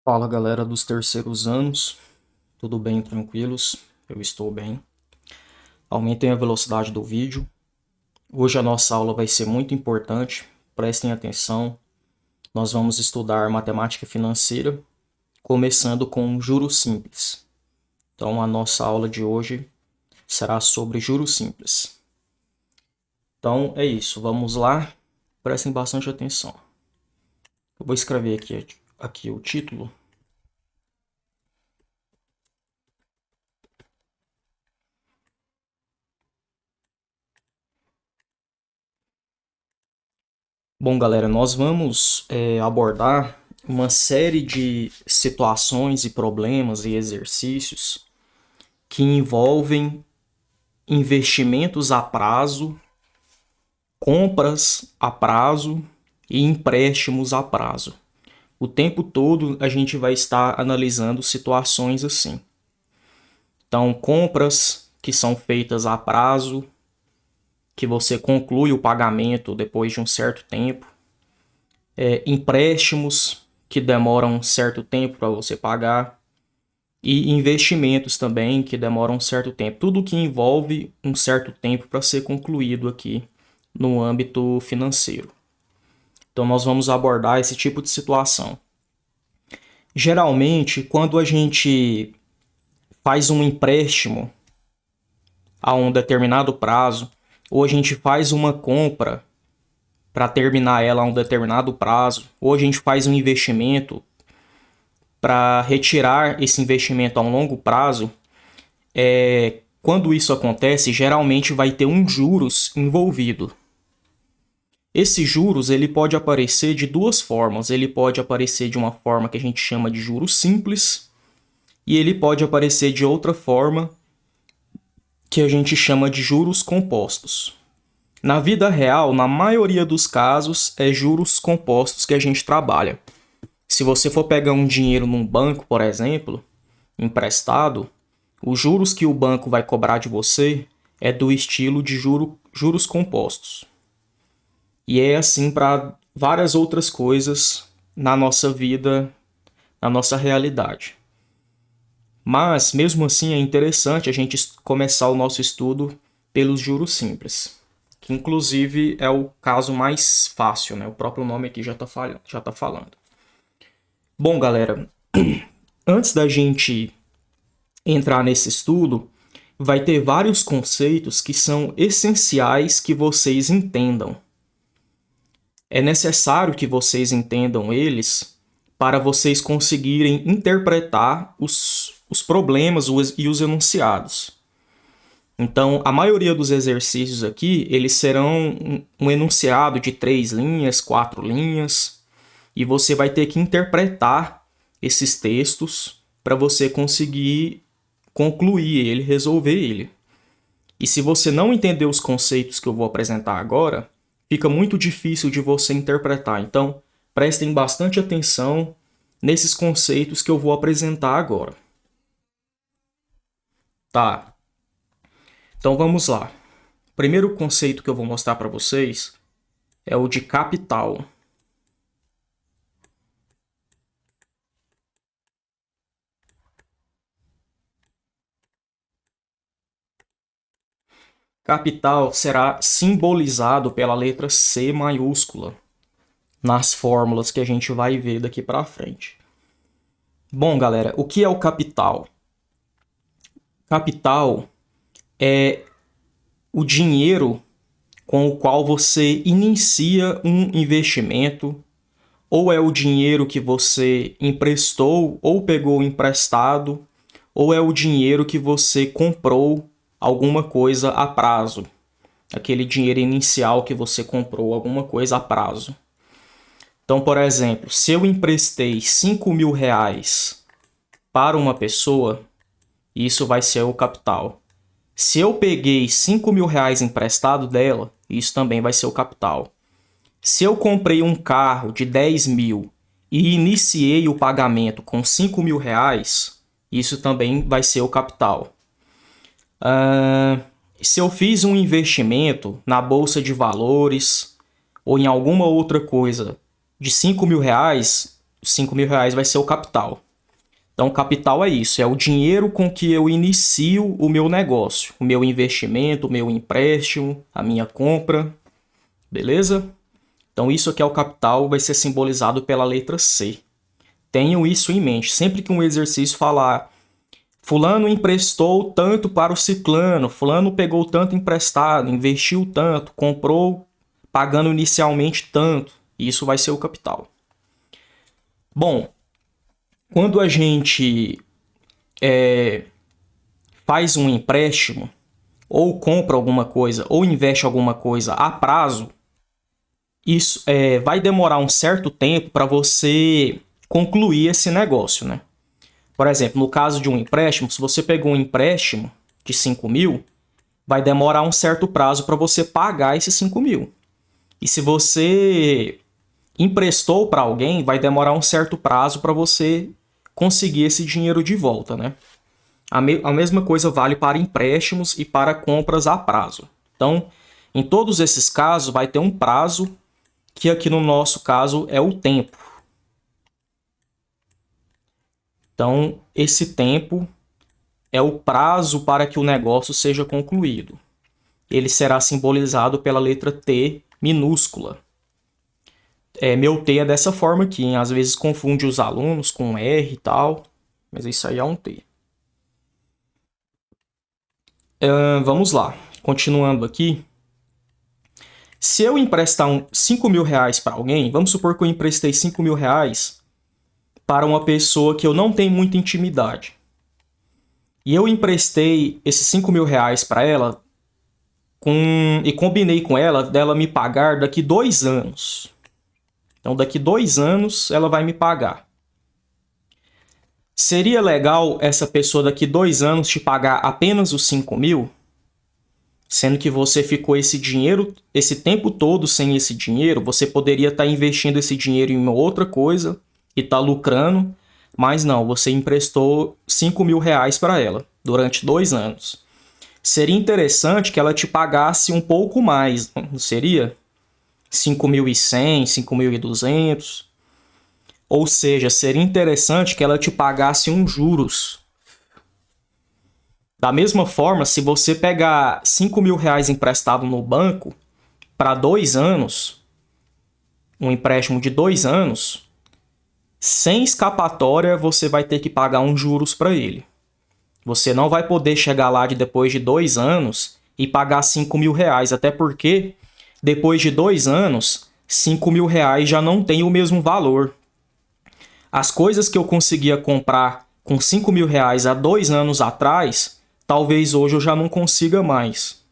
Fala galera dos terceiros anos, tudo bem, tranquilos? Eu estou bem. Aumentem a velocidade do vídeo. Hoje a nossa aula vai ser muito importante, prestem atenção. Nós vamos estudar matemática financeira, começando com juros simples. Então a nossa aula de hoje será sobre juros simples. Então é isso, vamos lá, prestem bastante atenção. Eu vou escrever aqui o título. Bom, galera, nós vamos abordar uma série de situações e problemas e exercícios que envolvem investimentos a prazo, compras a prazo e empréstimos a prazo. O tempo todo a gente vai estar analisando situações assim. Então, compras que são feitas a prazo, que você conclui o pagamento depois de um certo tempo. Empréstimos que demoram um certo tempo para você pagar e investimentos também que demoram um certo tempo. Tudo que envolve um certo tempo para ser concluído aqui no âmbito financeiro. Então nós vamos abordar esse tipo de situação. Geralmente, quando a gente faz um empréstimo a um determinado prazo, ou a gente faz uma compra para terminar ela a um determinado prazo, ou a gente faz um investimento para retirar esse investimento a um longo prazo, quando isso acontece, geralmente vai ter um juros envolvido. Esse juros ele pode aparecer de duas formas. Ele pode aparecer de uma forma que a gente chama de juros simples e ele pode aparecer de outra forma que a gente chama de juros compostos. Na vida real, na maioria dos casos, é juros compostos que a gente trabalha. Se você for pegar um dinheiro num banco, por exemplo, emprestado, os juros que o banco vai cobrar de você é do estilo de juros compostos. E é assim para várias outras coisas na nossa vida, na nossa realidade. Mas, mesmo assim, é interessante a gente começar o nosso estudo pelos juros simples, que inclusive é o caso mais fácil, né? O próprio nome aqui já está falando. Bom, galera, antes da gente entrar nesse estudo, vai ter vários conceitos que são essenciais que vocês entendam. É necessário que vocês entendam eles para vocês conseguirem interpretar os problemas e os enunciados. Então, a maioria dos exercícios aqui, eles serão um enunciado de 3 linhas, 4 linhas, e você vai ter que interpretar esses textos para você conseguir concluir ele, resolver ele. E se você não entender os conceitos que eu vou apresentar agora, fica muito difícil de você interpretar. Então, prestem bastante atenção nesses conceitos que eu vou apresentar agora. Tá, então vamos lá. O primeiro conceito que eu vou mostrar para vocês é o de capital. Capital será simbolizado pela letra C maiúscula nas fórmulas que a gente vai ver daqui para frente. Bom, galera, o que é o capital? Capital é o dinheiro com o qual você inicia um investimento, ou é o dinheiro que você emprestou ou pegou emprestado, ou é o dinheiro que você comprou alguma coisa a prazo. Aquele dinheiro inicial que você comprou alguma coisa a prazo. Então, por exemplo, se eu emprestei 5.000 reais para uma pessoa, isso vai ser o capital. Se eu peguei 5.000 reais emprestado dela, isso também vai ser o capital. Se eu comprei um carro de 10 mil e iniciei o pagamento com 5.000 reais, isso também vai ser o capital. Se eu fiz um investimento na bolsa de valores ou em alguma outra coisa de 5.000 reais, Os 5 mil reais vai ser o capital. Então, capital é isso, é o dinheiro com que eu inicio o meu negócio, o meu investimento, o meu empréstimo, a minha compra, beleza? Então, isso aqui é o capital, vai ser simbolizado pela letra C. Tenham isso em mente. Sempre que um exercício falar fulano emprestou tanto para o ciclano, fulano pegou tanto emprestado, investiu tanto, comprou pagando inicialmente tanto, isso vai ser o capital. Bom, quando a gente faz um empréstimo, ou compra alguma coisa, ou investe alguma coisa a prazo, isso vai demorar um certo tempo para você concluir esse negócio, né? Por exemplo, no caso de um empréstimo, se você pegou um empréstimo de 5 mil, vai demorar um certo prazo para você pagar esses 5 mil. E se você emprestou para alguém, vai demorar um certo prazo para você conseguir esse dinheiro de volta, né? A mesma coisa vale para empréstimos e para compras a prazo. Então, em todos esses casos, vai ter um prazo, que aqui no nosso caso é o tempo. Então, esse tempo é o prazo para que o negócio seja concluído. Ele será simbolizado pela letra T minúscula. Meu T é dessa forma aqui, hein? Às vezes confunde os alunos com R e tal, mas isso aí é um T. Vamos lá, continuando aqui. Se eu emprestar 5 mil reais para alguém, vamos supor que eu emprestei 5 mil reais para uma pessoa que eu não tenho muita intimidade. E eu emprestei esses 5 mil reais para ela e combinei com ela dela me pagar daqui 2 anos. Então, daqui 2 anos ela vai me pagar. Seria legal essa pessoa daqui 2 anos te pagar apenas os 5 mil? Sendo que você ficou esse dinheiro, esse tempo todo sem esse dinheiro, você poderia estar investindo esse dinheiro em uma outra coisa e estar lucrando, mas não, você emprestou 5 mil reais para ela durante 2 anos. Seria interessante que ela te pagasse um pouco mais, não seria? 5.100, 5.200. Ou seja, seria interessante que ela te pagasse uns juros. Da mesma forma, se você pegar 5 mil reais emprestado no banco para 2 anos, um empréstimo de 2 anos, sem escapatória você vai ter que pagar uns juros para ele. Você não vai poder chegar lá depois de 2 anos e pagar 5 mil reais, até porque depois de 2 anos, 5 mil reais já não tem o mesmo valor. As coisas que eu conseguia comprar com 5 mil reais há 2 anos atrás, talvez hoje eu já não consiga mais.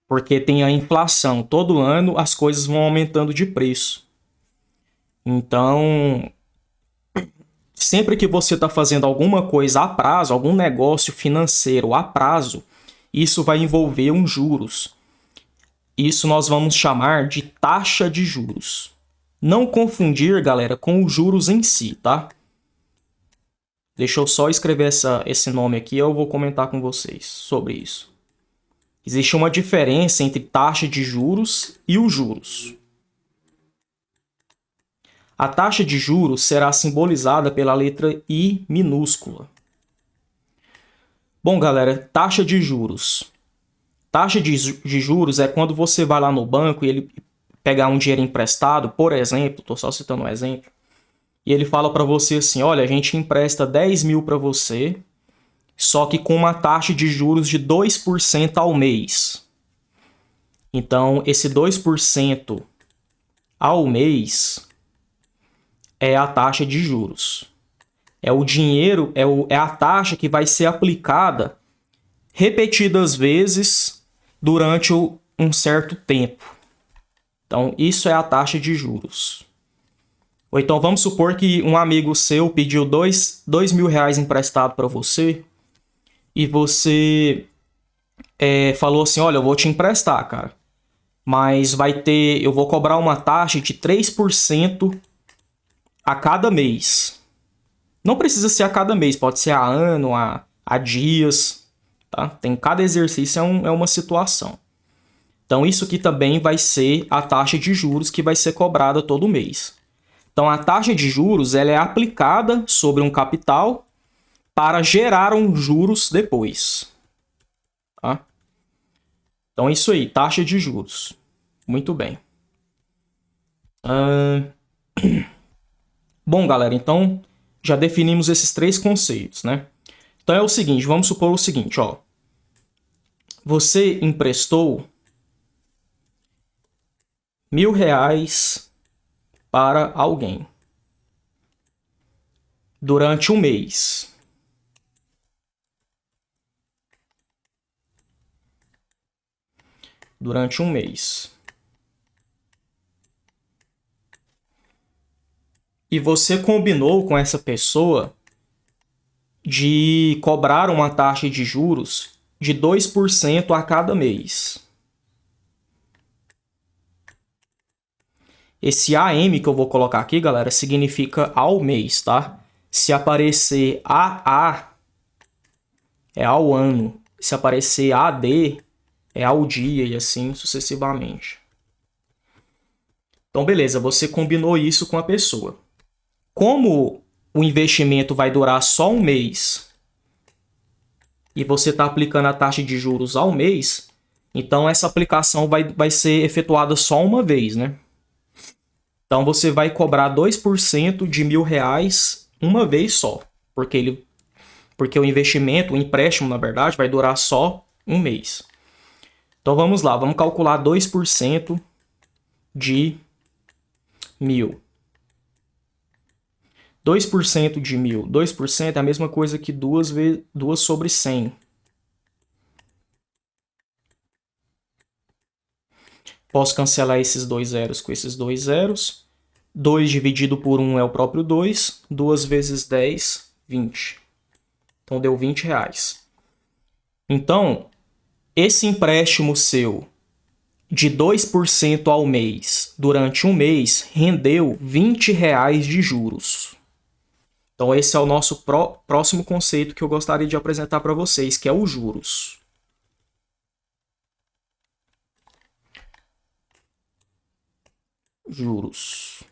Porque tem a inflação. Todo ano as coisas vão aumentando de preço. Então, sempre que você está fazendo alguma coisa a prazo, algum negócio financeiro a prazo, isso vai envolver uns juros. Isso nós vamos chamar de taxa de juros. Não confundir, galera, com os juros em si, tá? Deixa eu só escrever esse nome aqui e eu vou comentar com vocês sobre isso. Existe uma diferença entre taxa de juros e os juros. A taxa de juros será simbolizada pela letra I minúscula. Bom, galera, taxa de juros. Taxa de juros é quando você vai lá no banco e ele pegar um dinheiro emprestado, por exemplo, estou só citando um exemplo, e ele fala para você assim, olha, a gente empresta 10 mil para você, só que com uma taxa de juros de 2% ao mês. Então, esse 2% ao mês é a taxa de juros. É o dinheiro, é a taxa que vai ser aplicada repetidas vezes durante um certo tempo. Então, isso é a taxa de juros. Ou então, vamos supor que um amigo seu pediu 2 mil reais emprestado para você e você falou assim, olha, eu vou te emprestar, cara, mas eu vou cobrar uma taxa de 3% a cada mês. Não precisa ser a cada mês, pode ser a ano, a dias, tá? Cada exercício é uma situação. Então, isso aqui também vai ser a taxa de juros que vai ser cobrada todo mês. Então, a taxa de juros ela é aplicada sobre um capital para gerar um juros depois. Tá? Então, é isso aí, taxa de juros. Muito bem. Bom, galera, então já definimos esses três conceitos, né? Então é o seguinte, vamos supor o seguinte, ó. Você emprestou R$ 1.000 para alguém durante um mês. Durante um mês. E você combinou com essa pessoa de cobrar uma taxa de juros de 2% a cada mês. Esse AM que eu vou colocar aqui, galera, significa ao mês, tá? Se aparecer AA, é ao ano. Se aparecer AD, é ao dia e assim sucessivamente. Então, beleza, você combinou isso com a pessoa. Como o investimento vai durar só um mês e você está aplicando a taxa de juros ao mês, então essa aplicação vai ser efetuada só uma vez, né? Então você vai cobrar 2% de R$ 1.000 uma vez só, porque o investimento, o empréstimo, na verdade, vai durar só um mês. Então vamos lá, vamos calcular 2% de 1.000. 2% de 1.000. 2% é a mesma coisa que 2 sobre 100. Posso cancelar esses dois zeros com esses dois zeros. 2 dividido por 1 é o próprio 2. 2 vezes 10, 20. Então deu R$ 20. Então, esse empréstimo seu de 2% ao mês durante um mês rendeu R$ 20 de juros. Então, esse é o nosso próximo conceito que eu gostaria de apresentar para vocês, que é os juros. Juros.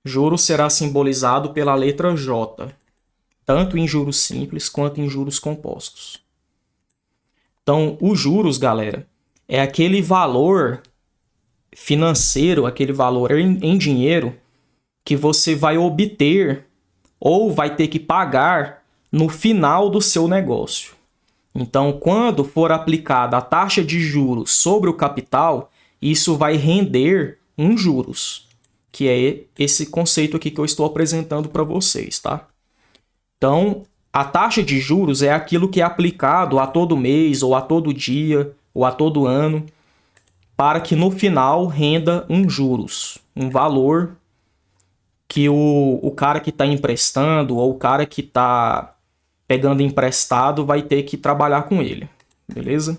Juros será simbolizado pela letra J, tanto em juros simples quanto em juros compostos. Então, os juros, galera, é aquele valor financeiro, aquele valor em dinheiro que você vai obter ou vai ter que pagar no final do seu negócio. Então, quando for aplicada a taxa de juros sobre o capital, isso vai render um juros, que é esse conceito aqui que eu estou apresentando para vocês, tá? Então, a taxa de juros é aquilo que é aplicado a todo mês, ou a todo dia, ou a todo ano, para que no final renda um juros, um valor que o cara que está emprestando ou o cara que está pegando emprestado vai ter que trabalhar com ele, beleza?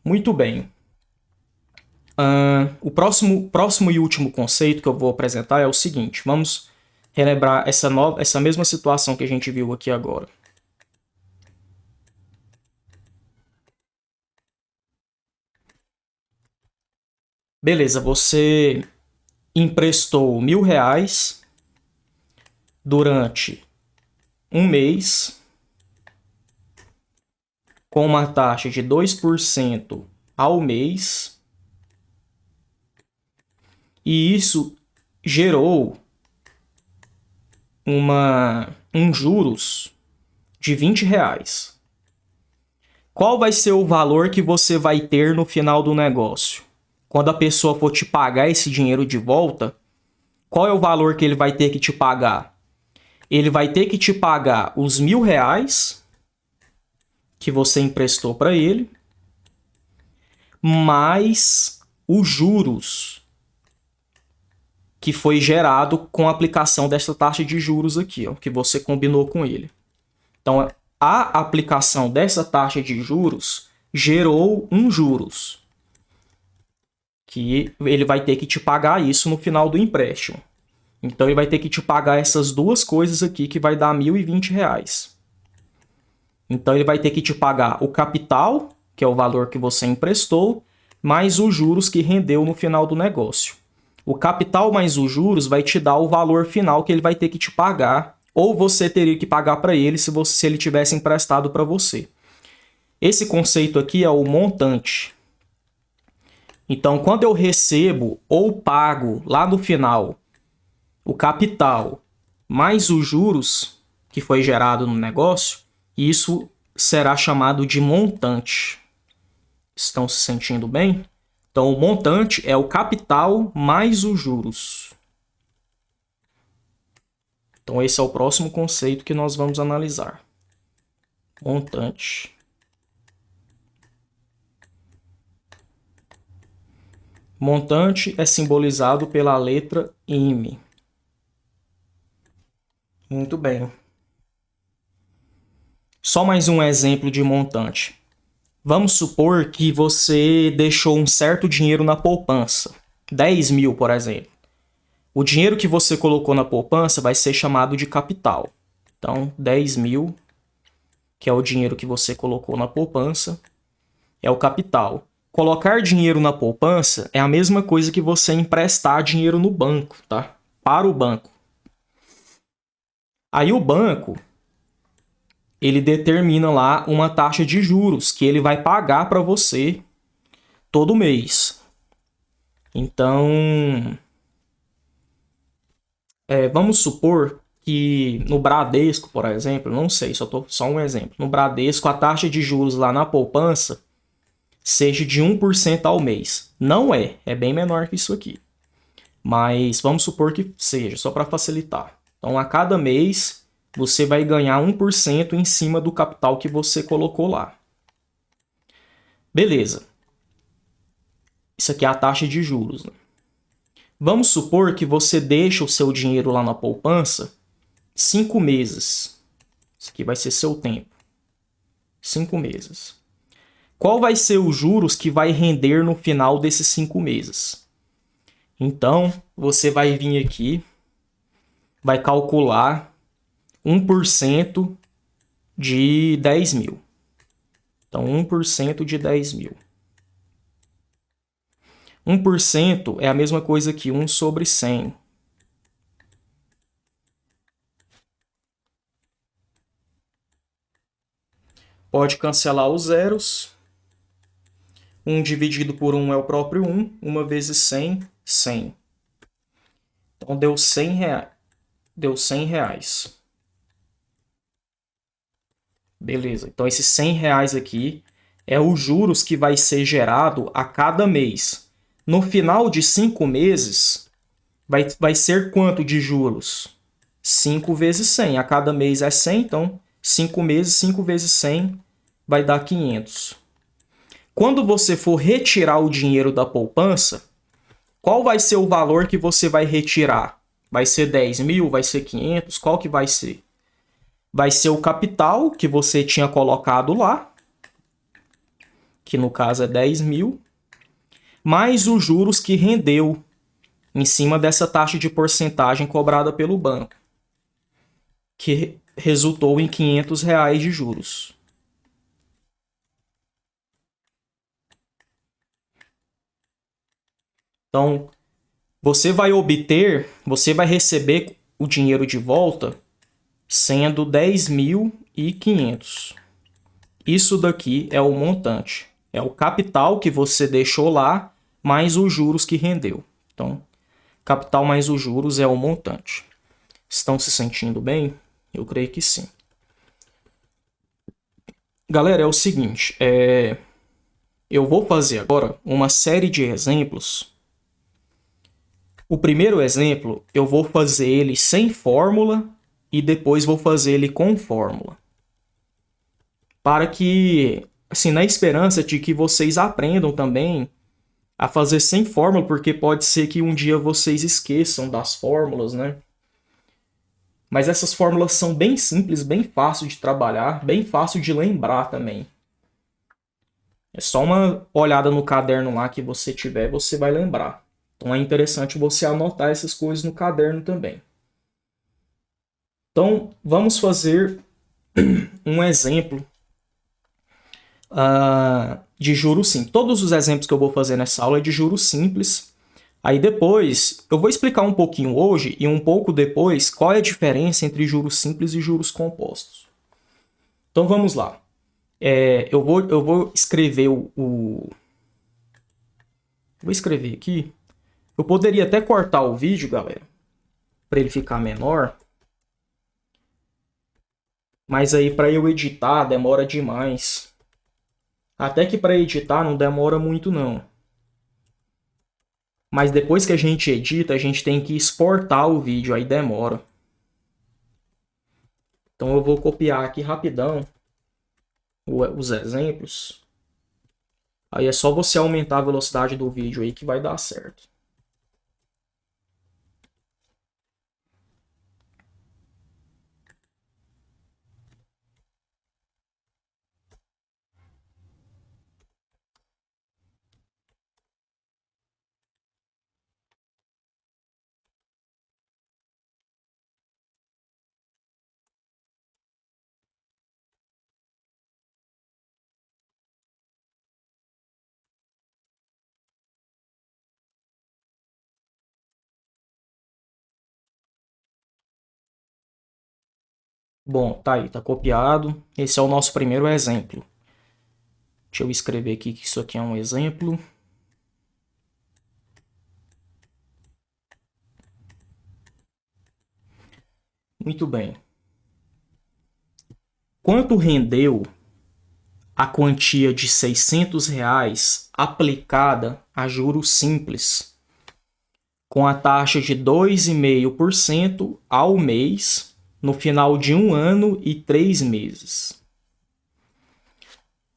Muito bem. O próximo e último conceito que eu vou apresentar é o seguinte. Vamos relembrar essa mesma situação que a gente viu aqui agora. Beleza, você emprestou R$ 1.000 durante um mês com uma taxa de 2% ao mês e isso gerou um juros de R$ 20. Qual vai ser o valor que você vai ter no final do negócio? Quando a pessoa for te pagar esse dinheiro de volta, qual é o valor que ele vai ter que te pagar? Ele vai ter que te pagar os R$ 1.000 que você emprestou para ele, mais os juros que foi gerado com a aplicação dessa taxa de juros aqui, ó, que você combinou com ele. Então, a aplicação dessa taxa de juros gerou um juros, que ele vai ter que te pagar isso no final do empréstimo. Então, ele vai ter que te pagar essas duas coisas aqui, que vai dar R$ 1.020. Então, ele vai ter que te pagar o capital, que é o valor que você emprestou, mais os juros que rendeu no final do negócio. O capital mais os juros vai te dar o valor final que ele vai ter que te pagar, ou você teria que pagar para ele se ele tivesse emprestado para você. Esse conceito aqui é o montante. Então, quando eu recebo ou pago lá no final o capital mais os juros que foi gerado no negócio, isso será chamado de montante. Estão se sentindo bem? Então, o montante é o capital mais os juros. Então, esse é o próximo conceito que nós vamos analisar. Montante. Montante é simbolizado pela letra M. Muito bem. Só mais um exemplo de montante. Vamos supor que você deixou um certo dinheiro na poupança. 10 mil, por exemplo. O dinheiro que você colocou na poupança vai ser chamado de capital. Então, 10 mil, que é o dinheiro que você colocou na poupança, é o capital. Colocar dinheiro na poupança é a mesma coisa que você emprestar dinheiro no banco, tá? Para o banco. Aí o banco, ele determina lá uma taxa de juros que ele vai pagar para você todo mês. Então, vamos supor que no Bradesco, por exemplo, não sei, só um exemplo. No Bradesco, a taxa de juros lá na poupança seja de 1% ao mês. Não é bem menor que isso aqui. Mas vamos supor que seja, só para facilitar. Então, a cada mês, você vai ganhar 1% em cima do capital que você colocou lá. Beleza. Isso aqui é a taxa de juros, né? Vamos supor que você deixa o seu dinheiro lá na poupança 5 meses. Isso aqui vai ser seu tempo. 5 meses. Qual vai ser os juros que vai render no final desses 5 meses? Então, você vai vir aqui, vai calcular 1% de 10 mil. Então, 1% de 10 mil. 1% é a mesma coisa que 1 sobre 100. Pode cancelar os zeros. 1 dividido por 1 é o próprio 1. 1 vezes 100, 100. Então, deu 100 reais. Deu 100 reais. Beleza. Então, esses 100 reais aqui é os juros que vai ser gerado a cada mês. No final de 5 meses, vai ser quanto de juros? 5 vezes 100. A cada mês é 100, então 5 meses, 5 vezes 100 vai dar 500. Quando você for retirar o dinheiro da poupança, qual vai ser o valor que você vai retirar? Vai ser 10 mil? Vai ser 500? Qual que vai ser? Vai ser o capital que você tinha colocado lá, que no caso é 10 mil, mais os juros que rendeu em cima dessa taxa de porcentagem cobrada pelo banco, que resultou em 500 reais de juros. Então, você vai receber o dinheiro de volta sendo 10.500. Isso daqui é o montante. É o capital que você deixou lá, mais os juros que rendeu. Então, capital mais os juros é o montante. Estão se sentindo bem? Eu creio que sim. Galera, é o seguinte. Eu vou fazer agora uma série de exemplos. O primeiro exemplo, eu vou fazer ele sem fórmula e depois vou fazer ele com fórmula. Para que, assim, na esperança de que vocês aprendam também a fazer sem fórmula, porque pode ser que um dia vocês esqueçam das fórmulas, né? Mas essas fórmulas são bem simples, bem fácil de trabalhar, bem fácil de lembrar também. É só uma olhada no caderno lá que você tiver, você vai lembrar. Então é interessante você anotar essas coisas no caderno também. Então vamos fazer um exemplo de juros simples. Todos os exemplos que eu vou fazer nessa aula é de juros simples. Aí depois, eu vou explicar um pouquinho hoje e um pouco depois qual é a diferença entre juros simples e juros compostos. Então vamos lá. Eu vou escrever Vou escrever aqui. Eu poderia até cortar o vídeo, galera, para ele ficar menor. Mas aí para eu editar demora demais. Até que para editar não demora muito não. Mas depois que a gente edita, a gente tem que exportar o vídeo, aí demora. Então eu vou copiar aqui rapidão os exemplos. Aí é só você aumentar a velocidade do vídeo aí que vai dar certo. Bom, tá aí, tá copiado. Esse é o nosso primeiro exemplo. Deixa eu escrever aqui que isso aqui é um exemplo. Muito bem. Quanto rendeu a quantia de R$ 600 aplicada a juros simples, com a taxa de 2,5% ao mês, no final de 1 ano e 3 meses?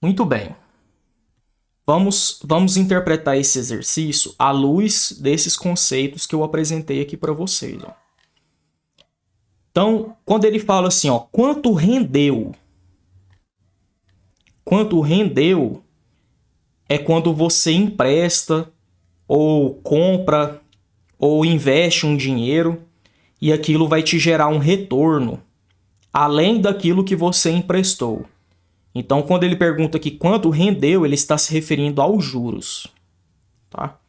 Muito bem. Vamos interpretar esse exercício à luz desses conceitos que eu apresentei aqui para vocês. Ó. Então, quando ele fala assim, ó, quanto rendeu? Quanto rendeu é quando você empresta ou compra ou investe um dinheiro e aquilo vai te gerar um retorno além daquilo que você emprestou. Então, quando ele pergunta aqui quanto rendeu, ele está se referindo aos juros. Tá?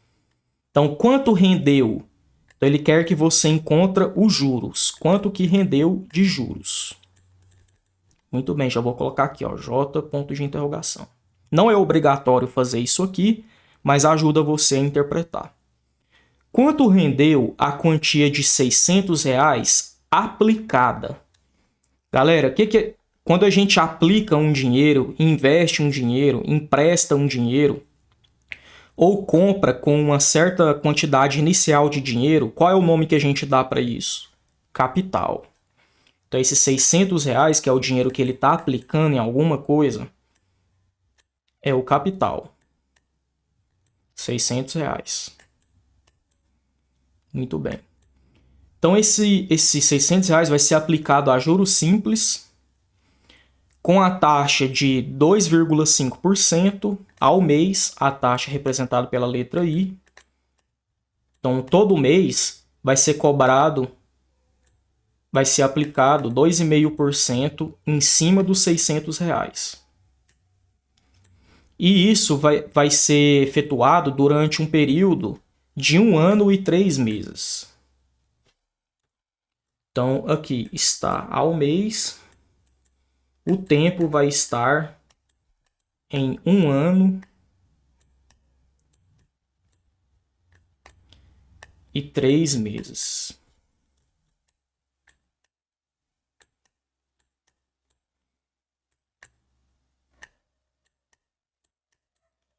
Então, quanto rendeu? Então, ele quer que você encontre os juros. Quanto que rendeu de juros? Muito bem, já vou colocar aqui, ó, J, ponto de interrogação. Não é obrigatório fazer isso aqui, mas ajuda você a interpretar. Quanto rendeu a quantia de R$ 600 aplicada? Galera, quando a gente aplica um dinheiro, investe um dinheiro, empresta um dinheiro, ou compra com uma certa quantidade inicial de dinheiro, qual é o nome que a gente dá para isso? Capital. Então, esses R$ 600, que é o dinheiro que ele está aplicando em alguma coisa, é o capital. R$ 600. Muito bem. Então, esse R$ 600 vai ser aplicado a juros simples, com a taxa de 2,5% ao mês, a taxa representada pela letra I. Então, todo mês vai ser cobrado, vai ser aplicado 2,5% em cima dos R$ 600. E isso vai ser efetuado durante um período de 1 ano e 3 meses. Então, aqui está ao mês. O tempo vai estar em 1 ano e 3 meses.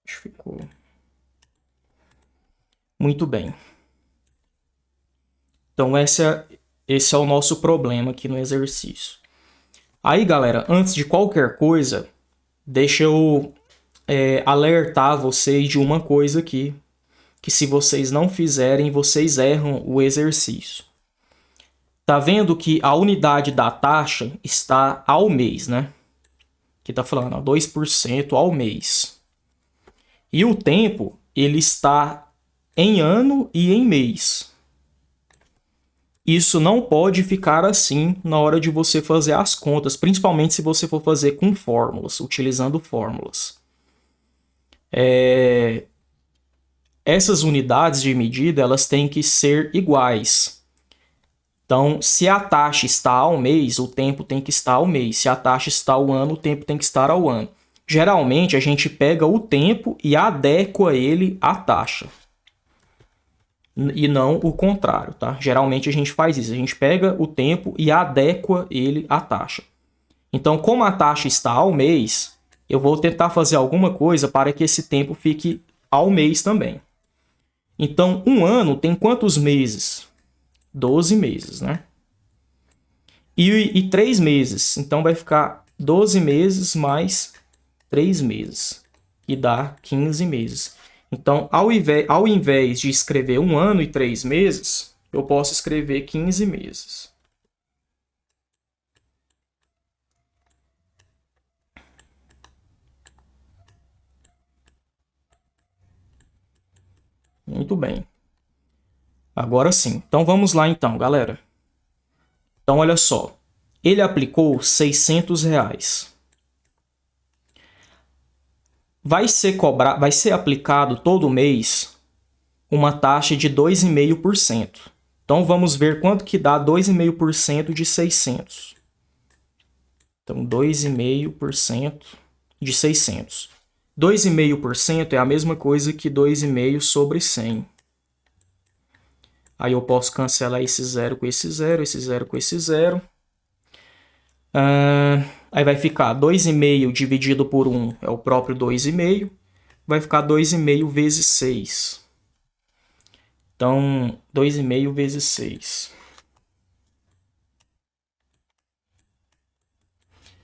Acho que ficou. Muito bem. Então, esse é o nosso problema aqui no exercício. Aí, galera, antes de qualquer coisa, deixa eu alertar vocês de uma coisa aqui, que se vocês não fizerem, vocês erram o exercício. Tá vendo que a unidade da taxa está ao mês, né? Que tá falando, ó, 2% ao mês. E o tempo, ele está em ano e em mês. isso não pode ficar assim na hora de você fazer as contas, principalmente se você for fazer com fórmulas, utilizando fórmulas. Essas unidades de medida, elas têm que ser iguais. Então, se a taxa está ao mês, o tempo tem que estar ao mês. Se a taxa está ao ano, o tempo tem que estar ao ano. Geralmente, a gente pega o tempo e adequa ele à taxa. E não o contrário, tá? Geralmente, a gente faz isso. A gente pega o tempo e adequa ele à taxa. Então, como a taxa está ao mês, eu vou tentar fazer alguma coisa para que esse tempo fique ao mês também. Então, um ano tem quantos meses? 12 meses, né? E 3 meses. Então, vai ficar 12 meses mais 3 meses, que dá 15 meses. Então, ao invés de escrever 1 ano e 3 meses, eu posso escrever 15 meses. Muito bem. Agora sim. Então, vamos lá então, galera. Então, olha só. Ele aplicou R$ 600. Vai ser aplicado todo mês uma taxa de 2,5%. Então, vamos ver quanto que dá 2,5% de 600. Então, 2,5% de 600. 2,5% é a mesma coisa que 2,5 sobre 100. Aí eu posso cancelar esse zero com esse zero, esse zero com esse zero. Aí vai ficar 2,5 dividido por 1 é o próprio 2,5. Vai ficar 2,5 vezes 6. Então, 2,5 vezes 6.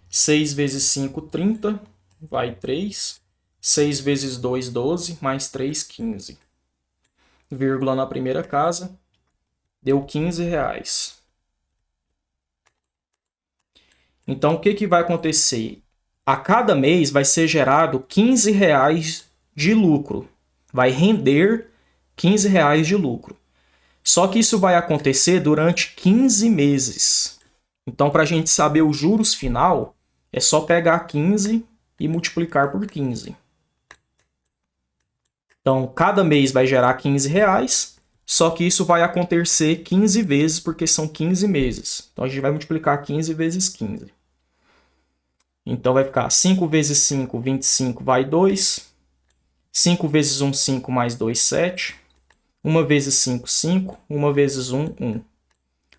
6 vezes 5, 30. Vai 3. 6 vezes 2, 12. Mais 3, 15. Vírgula na primeira casa. Deu R$ 15. Então, o que vai acontecer? A cada mês vai ser gerado R$ 15 de lucro. Vai render R$ 15 de lucro. Só que isso vai acontecer durante 15 meses. Então, para a gente saber os juros final, é só pegar 15 e multiplicar por 15. Então, cada mês vai gerar R$ 15, só que isso vai acontecer 15 vezes, porque são 15 meses. Então, a gente vai multiplicar 15 vezes 15. Então, vai ficar 5 vezes 5, 25, vai 2. 5 vezes 1, 5, mais 2, 7. 1 vezes 5, 5. 1 vezes 1, 1.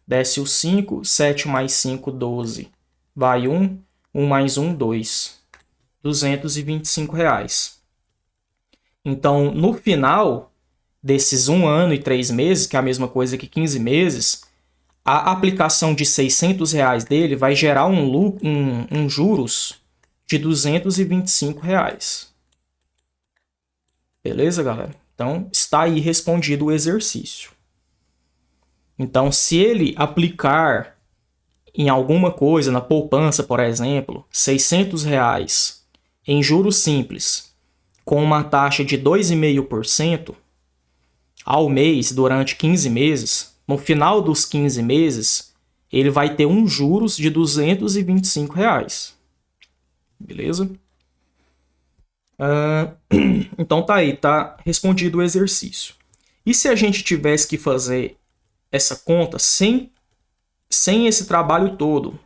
Desce o 5, 7 mais 5, 12. Vai 1. 1 mais 1, 2. R$ 225. Então, no final desses 1 ano e 3 meses, que é a mesma coisa que 15 meses, a aplicação de R$ 600 dele vai gerar um juros de R$ 225. Beleza, galera? Então, está aí respondido o exercício. Então, se ele aplicar em alguma coisa, na poupança, por exemplo, R$ 600 em juros simples, com uma taxa de 2,5% ao mês durante 15 meses, no final dos 15 meses, ele vai ter um juros de R$ 225. Beleza? Então tá aí, tá respondido o exercício. E se a gente tivesse que fazer essa conta sem esse trabalho todo?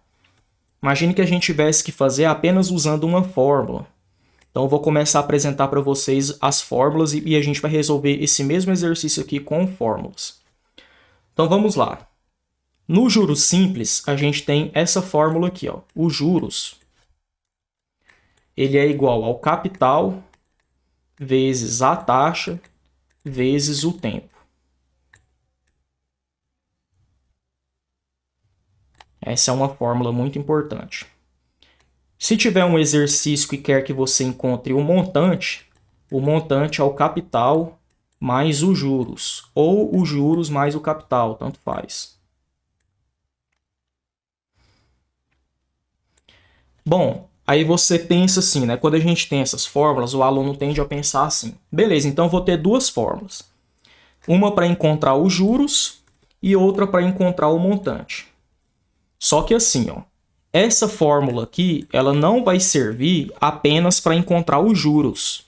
Imagine que a gente tivesse que fazer apenas usando uma fórmula. Então eu vou começar a apresentar para vocês as fórmulas e a gente vai resolver esse mesmo exercício aqui com fórmulas. Então vamos lá. No juros simples, a gente tem essa fórmula aqui, ó. O juros, ele é igual ao capital vezes a taxa vezes o tempo. Essa é uma fórmula muito importante. Se tiver um exercício que quer que você encontre o montante é o capital mais os juros, ou os juros mais o capital, tanto faz. Bom, aí você pensa assim, né? Quando a gente tem essas fórmulas, o aluno tende a pensar assim: beleza, então vou ter duas fórmulas. Uma para encontrar os juros e outra para encontrar o montante. Só que assim, ó, essa fórmula aqui, ela não vai servir apenas para encontrar os juros.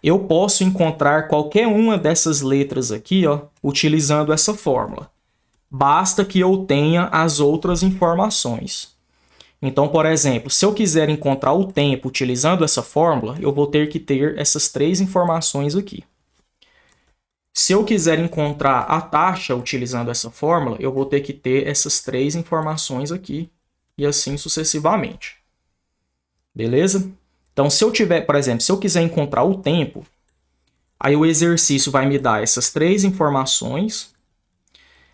Eu posso encontrar qualquer uma dessas letras aqui, ó, utilizando essa fórmula. Basta que eu tenha as outras informações. Então, por exemplo, se eu quiser encontrar o tempo utilizando essa fórmula, eu vou ter que ter essas três informações aqui. Se eu quiser encontrar a taxa utilizando essa fórmula, eu vou ter que ter essas três informações aqui e assim sucessivamente. Beleza? Então, se eu tiver, por exemplo, se eu quiser encontrar o tempo, aí o exercício vai me dar essas três informações.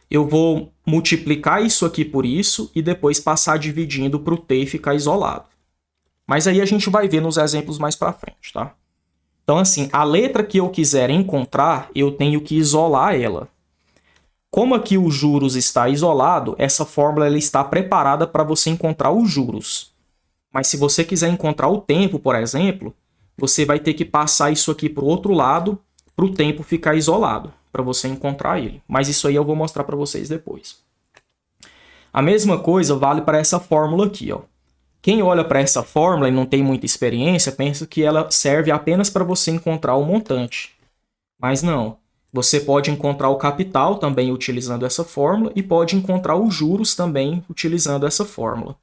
Eu vou multiplicar isso aqui por isso e depois passar dividindo para o t ficar isolado. Mas aí a gente vai ver nos exemplos mais para frente, tá? Então, assim, a letra que eu quiser encontrar, eu tenho que isolar ela. Como aqui os juros está isolado, essa fórmula ela está preparada para você encontrar os juros. Mas se você quiser encontrar o tempo, por exemplo, você vai ter que passar isso aqui para o outro lado, para o tempo ficar isolado, para você encontrar ele. Mas isso aí eu vou mostrar para vocês depois. A mesma coisa vale para essa fórmula aqui, ó. Quem olha para essa fórmula e não tem muita experiência, pensa que ela serve apenas para você encontrar o montante. Mas não. Você pode encontrar o capital também utilizando essa fórmula e pode encontrar os juros também utilizando essa fórmula.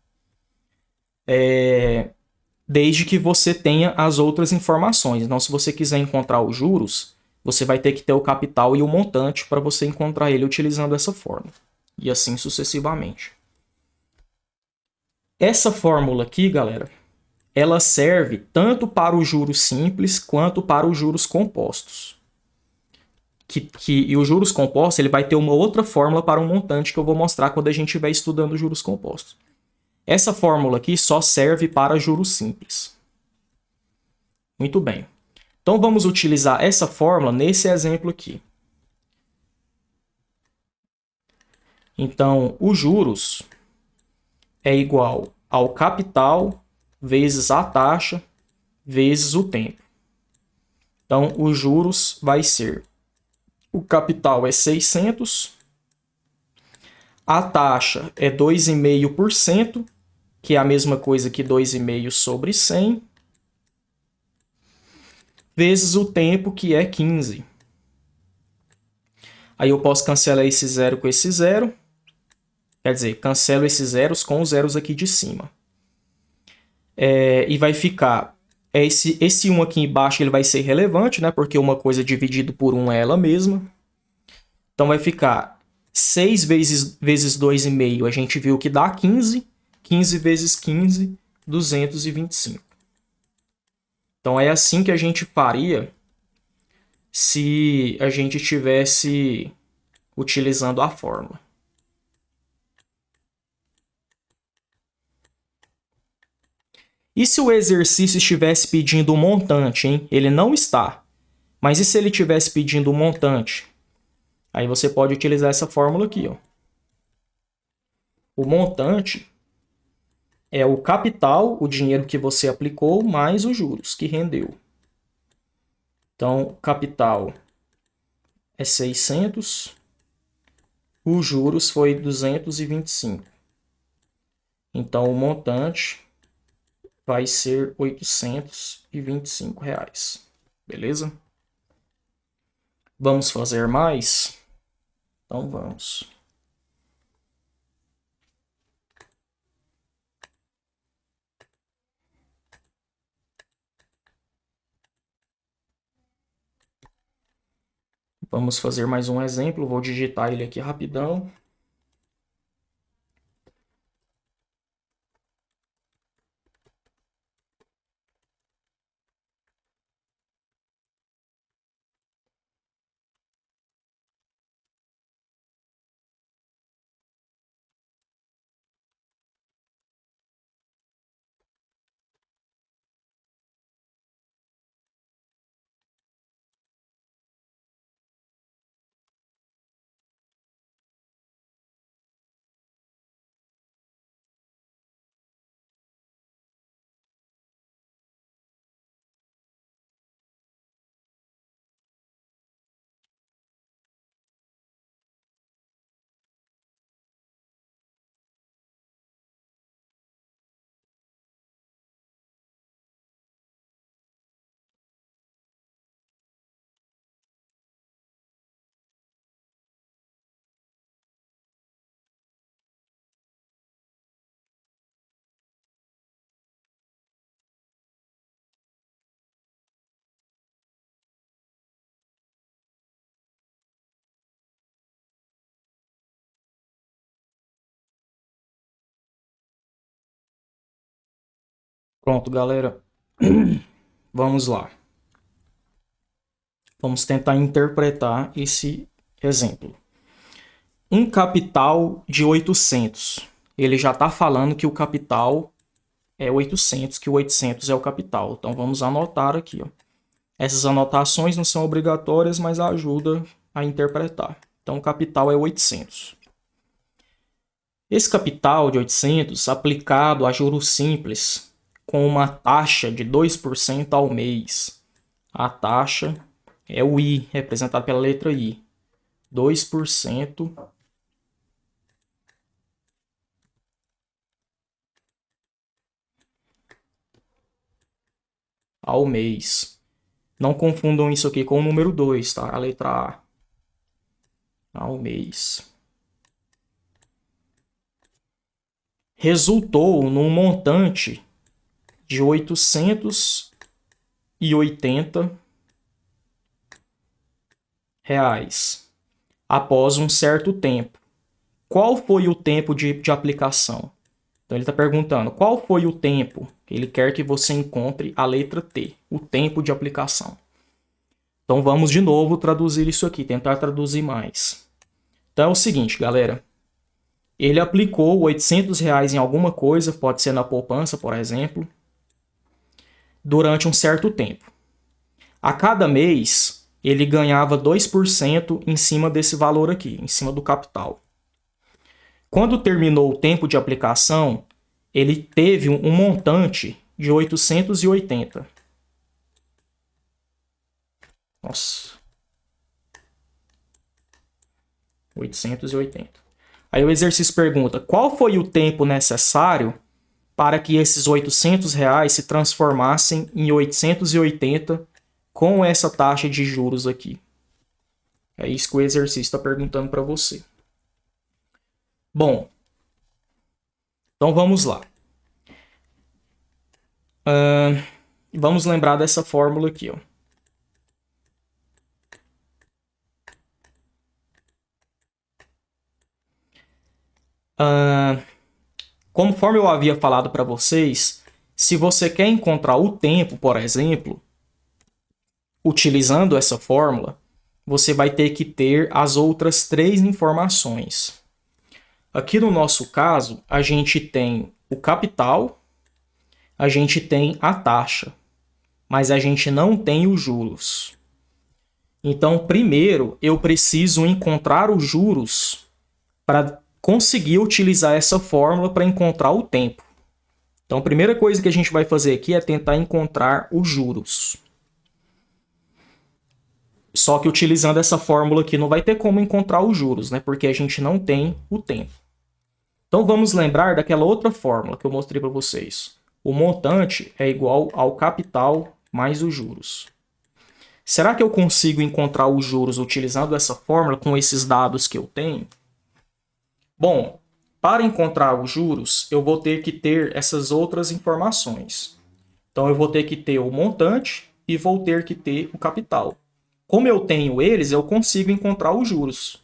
Desde que você tenha as outras informações. Então, se você quiser encontrar os juros, você vai ter que ter o capital e o montante para você encontrar ele utilizando essa fórmula. E assim sucessivamente. Essa fórmula aqui, galera, ela serve tanto para os juros simples quanto para os juros compostos. E os juros compostos ele vai ter uma outra fórmula para um montante que eu vou mostrar quando a gente estiver estudando os juros compostos. Essa fórmula aqui só serve para juros simples. Muito bem. Então vamos utilizar essa fórmula nesse exemplo aqui. Então, os juros é igual ao capital vezes a taxa vezes o tempo. Então, os juros vai ser, o capital é 600, a taxa é 2,5%, que é a mesma coisa que 2,5 sobre 100, vezes o tempo, que é 15. Aí eu posso cancelar esse zero com esse zero. Quer dizer, cancelo esses zeros com os zeros aqui de cima. E vai ficar... Esse 1 aqui embaixo ele vai ser relevante, né? Porque uma coisa dividida por 1 é ela mesma. Então vai ficar 6 vezes 2,5, a gente viu que dá 15. 15 vezes 15, 225. Então é assim que a gente faria se a gente estivesse utilizando a fórmula. E se o exercício estivesse pedindo um montante, hein? Ele não está. Mas e se ele estivesse pedindo um montante? Aí você pode utilizar essa fórmula aqui, ó. O montante é o capital, o dinheiro que você aplicou, mais os juros que rendeu. Então, capital é 600, os juros foi 225. Então, o montante vai ser R$ 825. Beleza? Vamos fazer mais? Então, vamos. Vamos fazer mais um exemplo. Vou digitar ele aqui rapidão. Pronto, galera. Vamos lá. Vamos tentar interpretar esse exemplo. Um capital de 800. Ele já está falando que o capital é 800, que o 800 é o capital. Então vamos anotar aqui, ó. Essas anotações não são obrigatórias, mas ajudam a interpretar. Então o capital é 800. Esse capital de 800 aplicado a juros simples com uma taxa de 2% ao mês. A taxa é o I, representado pela letra I. 2% ao mês. Não confundam isso aqui com o número 2, tá? A letra A. Ao mês. Resultou num montante de 880 reais após um certo tempo. Qual foi o tempo de aplicação? Então ele está perguntando qual foi o tempo. Ele quer que você encontre a letra T, o tempo de aplicação. Então vamos de novo traduzir isso aqui, tentar traduzir mais. Então é o seguinte, galera. Ele aplicou 800 reais em alguma coisa, pode ser na poupança, por exemplo, durante um certo tempo. A cada mês, ele ganhava 2% em cima desse valor aqui, em cima do capital. Quando terminou o tempo de aplicação, ele teve um montante de 880. Nossa. 880. Aí o exercício pergunta, qual foi o tempo necessário para que esses 800 reais se transformassem em 880 com essa taxa de juros aqui? É isso que o exercício está perguntando para você. Bom, então vamos lá. Vamos lembrar dessa fórmula aqui, ó. Conforme eu havia falado para vocês, se você quer encontrar o tempo, por exemplo, utilizando essa fórmula, você vai ter que ter as outras três informações. Aqui no nosso caso, a gente tem o capital, a gente tem a taxa, mas a gente não tem os juros. Então, primeiro, eu preciso encontrar os juros para conseguir utilizar essa fórmula para encontrar o tempo. Então, a primeira coisa que a gente vai fazer aqui é tentar encontrar os juros. Só que utilizando essa fórmula aqui não vai ter como encontrar os juros, né? Porque a gente não tem o tempo. Então, vamos lembrar daquela outra fórmula que eu mostrei para vocês. O montante é igual ao capital mais os juros. Será que eu consigo encontrar os juros utilizando essa fórmula com esses dados que eu tenho? Bom, para encontrar os juros, eu vou ter que ter essas outras informações. Então, eu vou ter que ter o montante e vou ter que ter o capital. Como eu tenho eles, eu consigo encontrar os juros.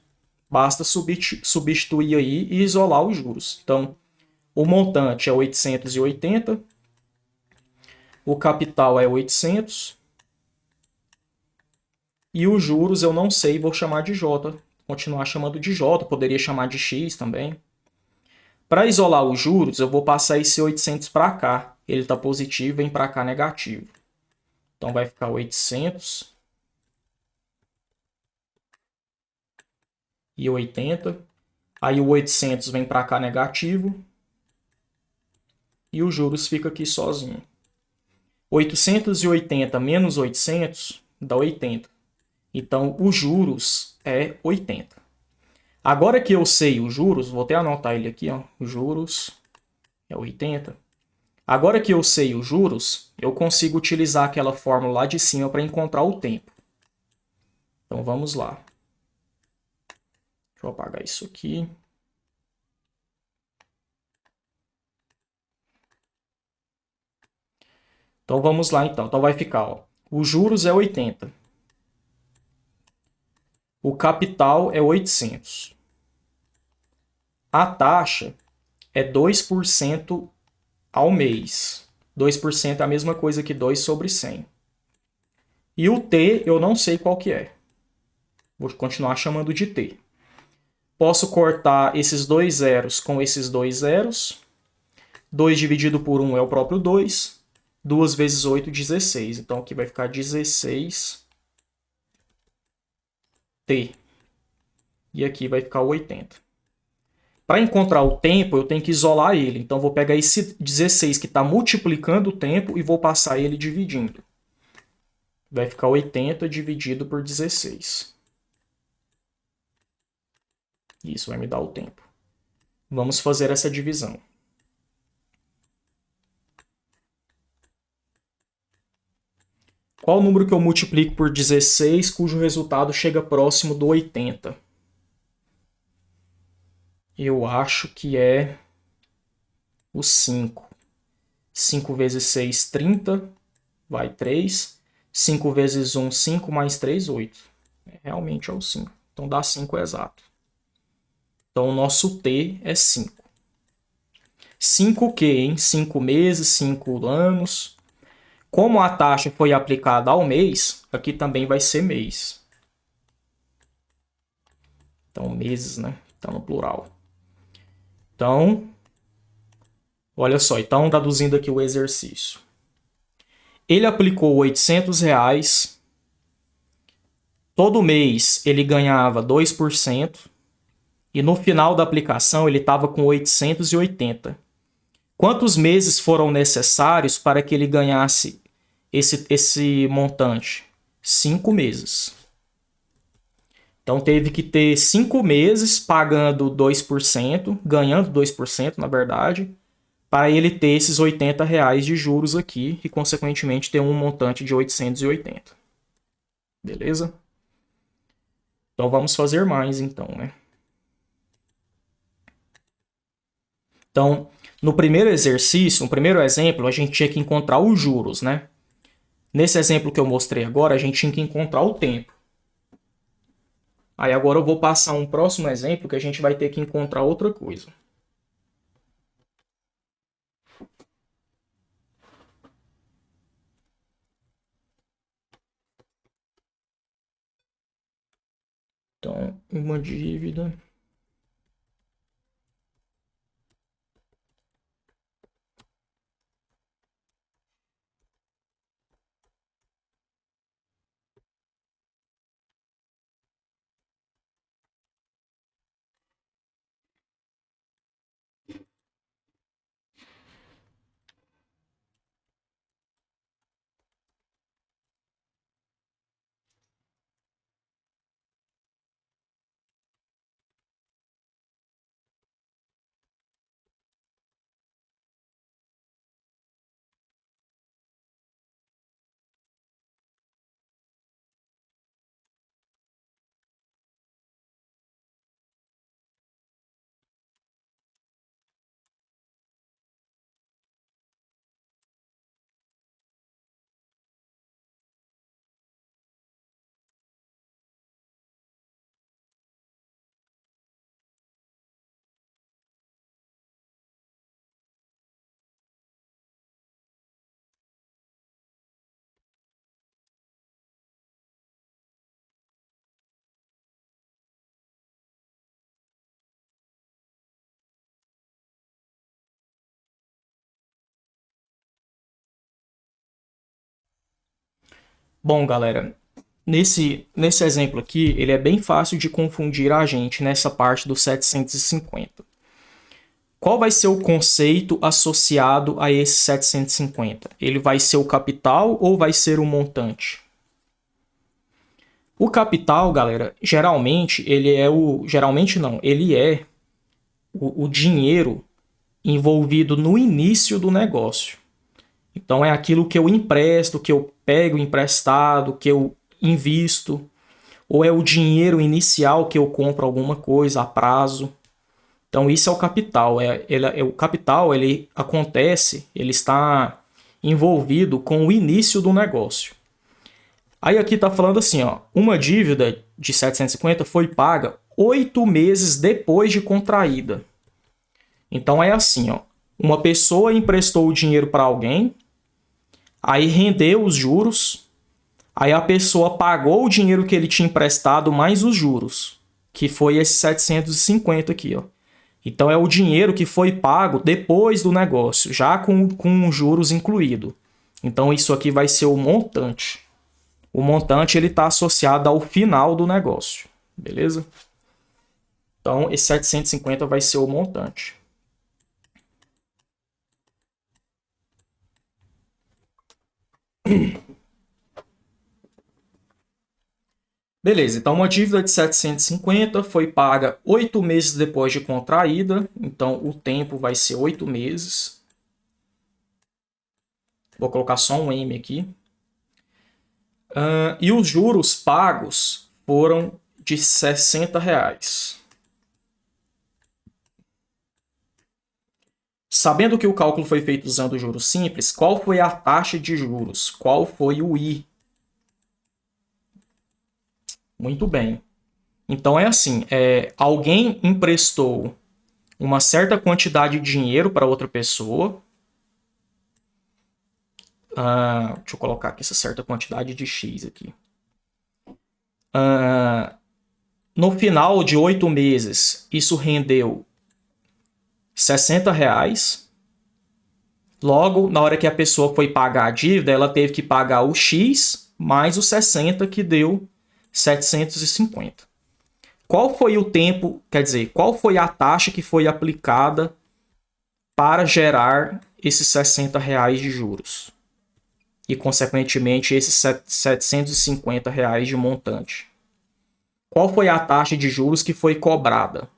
Basta substituir aí e isolar os juros. Então, o montante é 880, o capital é 800 e os juros eu não sei, vou chamar de J. Continuar chamando de J, poderia chamar de X também. Para isolar os juros, eu vou passar esse 800 para cá. Ele está positivo, vem para cá negativo. Então vai ficar 800 e 80. Aí o 800 vem para cá negativo. E os juros fica aqui sozinho. 880 menos 800 dá 80. Então, os juros é 80. Agora que eu sei os juros, vou até anotar ele aqui, ó. Os juros é 80. Agora que eu sei os juros, eu consigo utilizar aquela fórmula lá de cima para encontrar o tempo. Então, vamos lá. Deixa eu apagar isso aqui. Então, vamos lá, então. Então, vai ficar, ó. Os juros é 80. O capital é 800. A taxa é 2% ao mês. 2% é a mesma coisa que 2 sobre 100. E o t eu não sei qual que é. Vou continuar chamando de t. Posso cortar esses dois zeros com esses dois zeros. 2 dividido por 1 é o próprio 2. 2 vezes 8, 16. Então aqui vai ficar 16t. E aqui vai ficar 80. Para encontrar o tempo, eu tenho que isolar ele. Então vou pegar esse 16 que está multiplicando o tempo e vou passar ele dividindo. Vai ficar 80 dividido por 16. Isso vai me dar o tempo. Vamos fazer essa divisão. Qual o número que eu multiplico por 16, cujo resultado chega próximo do 80? Eu acho que é o 5. 5 vezes 6, 30. Vai 3. 5 vezes 1, 5 mais 3, 8. Realmente é o 5. Então dá 5 exato. Então o nosso T é 5. 5 o quê, hein? 5 meses, 5 anos. Como a taxa foi aplicada ao mês, aqui também vai ser mês. Então meses, né? Está no plural. Então, olha só. Então, traduzindo aqui o exercício. Ele aplicou R$800. Todo mês ele ganhava 2%. E no final da aplicação ele estava com 880. Quantos meses foram necessários para que ele ganhasse esse montante? 5 meses. Então teve que ter 5 meses pagando 2%, ganhando 2%, na verdade, para ele ter esses R$80 de juros aqui e, consequentemente, ter um montante de 880. Beleza? Então vamos fazer mais, então, né? Então, no primeiro exercício, no primeiro exemplo, a gente tinha que encontrar os juros, né? Nesse exemplo que eu mostrei agora, a gente tinha que encontrar o tempo. Aí agora eu vou passar um próximo exemplo que a gente vai ter que encontrar outra coisa. Então, uma dívida... Bom, galera, nesse exemplo aqui, ele é bem fácil de confundir a gente nessa parte do 750. Qual vai ser o conceito associado a esse 750? Ele vai ser o capital ou vai ser o montante? O capital, galera, geralmente ele é o... Geralmente não, ele é o dinheiro envolvido no início do negócio. Então é aquilo que eu empresto, que eu pego emprestado, que eu invisto, ou é o dinheiro inicial que eu compro alguma coisa a prazo. Então isso é o capital. O capital ele acontece, ele está envolvido com o início do negócio. Aí aqui está falando assim, ó, uma dívida de 750 foi paga 8 meses depois de contraída. Então é assim, ó, uma pessoa emprestou o dinheiro para alguém, Aí rendeu os juros, aí a pessoa pagou o dinheiro que ele tinha emprestado mais os juros, que foi esses 750 aqui, ó. Então é o dinheiro que foi pago depois do negócio, já com juros incluído. Então isso aqui vai ser o montante. O montante ele está associado ao final do negócio, beleza? Então esse 750 vai ser o montante. Beleza, então uma dívida de 750 foi paga 8 meses depois de contraída, então o tempo vai ser 8 meses. Vou colocar só um M aqui. E os juros pagos foram de R$ 60. Sabendo que o cálculo foi feito usando juros simples, qual foi a taxa de juros? Qual foi o I? Muito bem. Então é assim, alguém emprestou uma certa quantidade de dinheiro para outra pessoa. Deixa eu colocar aqui essa certa quantidade de X aqui. No final de 8 meses, isso rendeu R$ 60. Logo, na hora que a pessoa foi pagar a dívida, ela teve que pagar o X mais os 60, que deu 750. Qual foi o tempo, quer dizer, qual foi a taxa que foi aplicada para gerar esses R$ 60 de juros? E, consequentemente, esses R$ 750 de montante. Qual foi a taxa de juros que foi cobrada?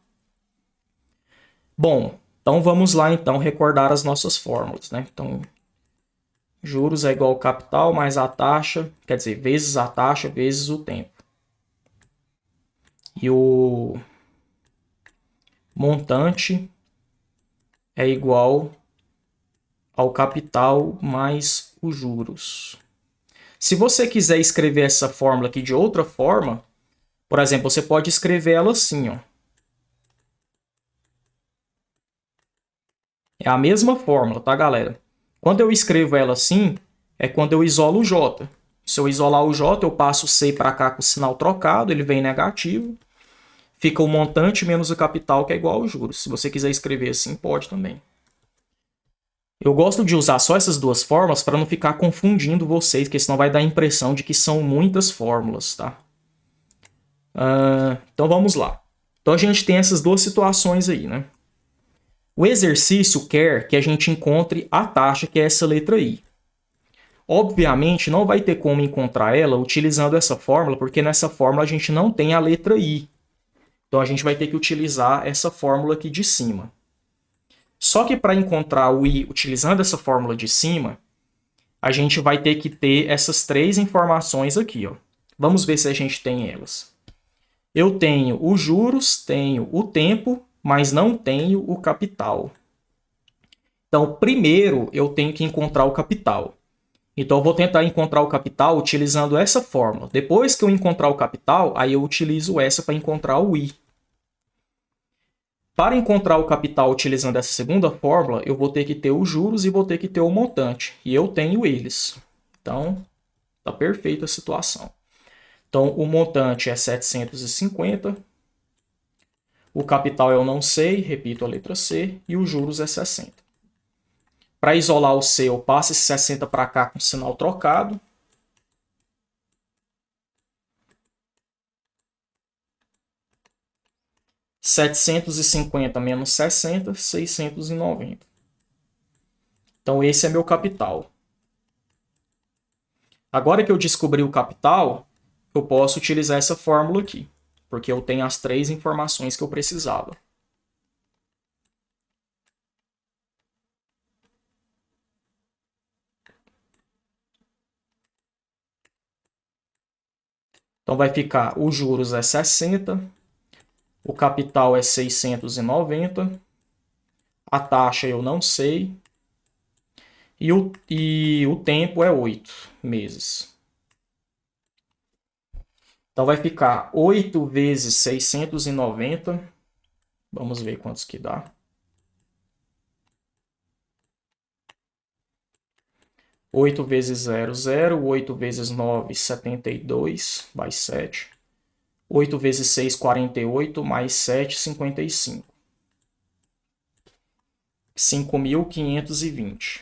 Bom, então vamos lá então recordar as nossas fórmulas, né? Então, juros é igual ao capital mais a taxa, quer dizer, vezes a taxa vezes o tempo. E o montante é igual ao capital mais os juros. Se você quiser escrever essa fórmula aqui de outra forma, por exemplo, você pode escrever ela assim, ó. É a mesma fórmula, tá, galera? Quando eu escrevo ela assim, é quando eu isolo o J. Se eu isolar o J, eu passo o C para cá com o sinal trocado, ele vem negativo. Fica o montante menos o capital, que é igual aos juros. Se você quiser escrever assim, pode também. Eu gosto de usar só essas duas fórmulas para não ficar confundindo vocês, porque senão vai dar a impressão de que são muitas fórmulas, tá? Então vamos lá. Então a gente tem essas duas situações aí, né? O exercício quer que a gente encontre a taxa, que é essa letra I. Obviamente, não vai ter como encontrar ela utilizando essa fórmula, porque nessa fórmula a gente não tem a letra I. Então a gente vai ter que utilizar essa fórmula aqui de cima. Só que para encontrar o I utilizando essa fórmula de cima, a gente vai ter que ter essas três informações aqui, ó. Vamos ver se a gente tem elas. Eu tenho os juros, tenho o tempo, mas não tenho o capital. Então, primeiro eu tenho que encontrar o capital. Então, eu vou tentar encontrar o capital utilizando essa fórmula. Depois que eu encontrar o capital, aí eu utilizo essa para encontrar o I. Para encontrar o capital utilizando essa segunda fórmula, eu vou ter que ter os juros e vou ter que ter o montante. E eu tenho eles. Então, está perfeita a situação. Então, o montante é 750. O capital eu não sei, repito a letra C. E os juros é 60. Para isolar o C, eu passo esse 60 para cá com sinal trocado. (750 menos 60, 690). Então, esse é meu capital. Agora que eu descobri o capital, eu posso utilizar essa fórmula aqui, porque eu tenho as três informações que eu precisava. Então, vai ficar, os juros é 60, o capital é 690, a taxa eu não sei, e o tempo é 8 meses. Então, vai ficar 8 vezes 690. Vamos ver quantos que dá. 8 vezes 0, 0. 8 vezes 9, 72, vai 7. 8 vezes 6, 48, mais 7, 55. 5.520.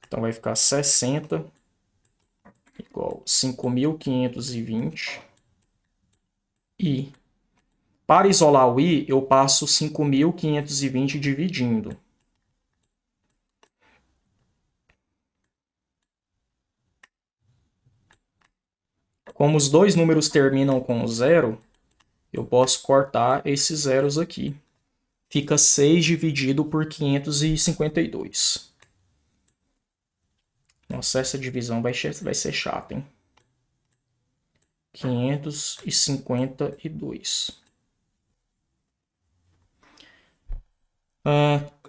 Então vai ficar 60 igual 5.520. E para isolar o i, eu passo 5.520 dividindo. Como os dois números terminam com 0, eu posso cortar esses zeros aqui. Fica 6 dividido por 552. Nossa, essa divisão vai ser chata, hein? 552.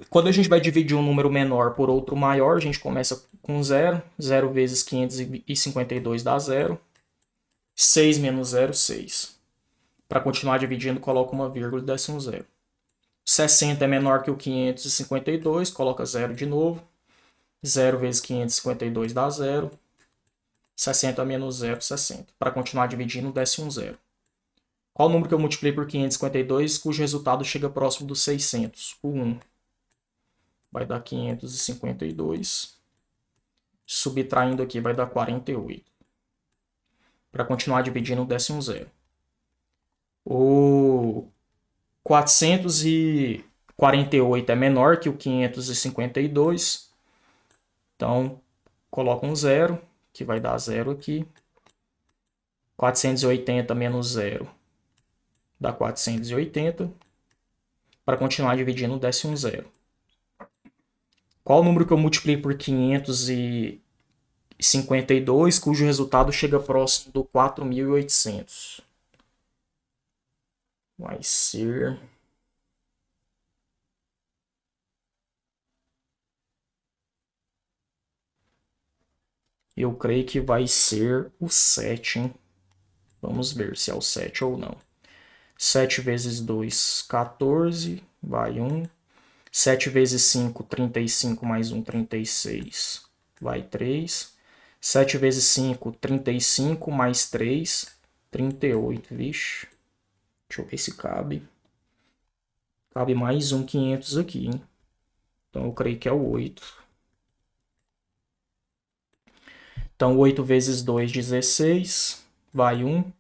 Quando a gente vai dividir um número menor por outro maior, a gente começa com 0. 0 vezes 552 dá 0. 6 menos 0, 6. Para continuar dividindo, coloca uma vírgula e desce um 0. 60 é menor que o 552, coloca 0 de novo. 0 vezes 552 dá 0. 60 menos 0, 60. Para continuar dividindo, desce um 0. Qual o número que eu multipliquei por 552, cujo resultado chega próximo dos 600? O 1. Vai dar 552. Subtraindo aqui, vai dar 48. Para continuar dividindo, desce um 0. O 448 é menor que o 552. Então, coloca um 0, que vai dar 0 aqui. 480 menos 0 dá 480. Para continuar dividindo, desce um 0. Qual o número que eu multiplico por 552, cujo resultado chega próximo do 4.800? Vai ser... Eu creio que vai ser o 7, hein? Vamos ver se é o 7 ou não. 7 vezes 2, 14, vai 1. 7 vezes 5, 35, mais 1, 36, vai 3. 7 vezes 5, 35, mais 3, 38, vixe. Deixa eu ver se cabe. Cabe mais um 500 aqui, hein? Então eu creio que é o 8. Então 8 vezes 2, 16, vai 1.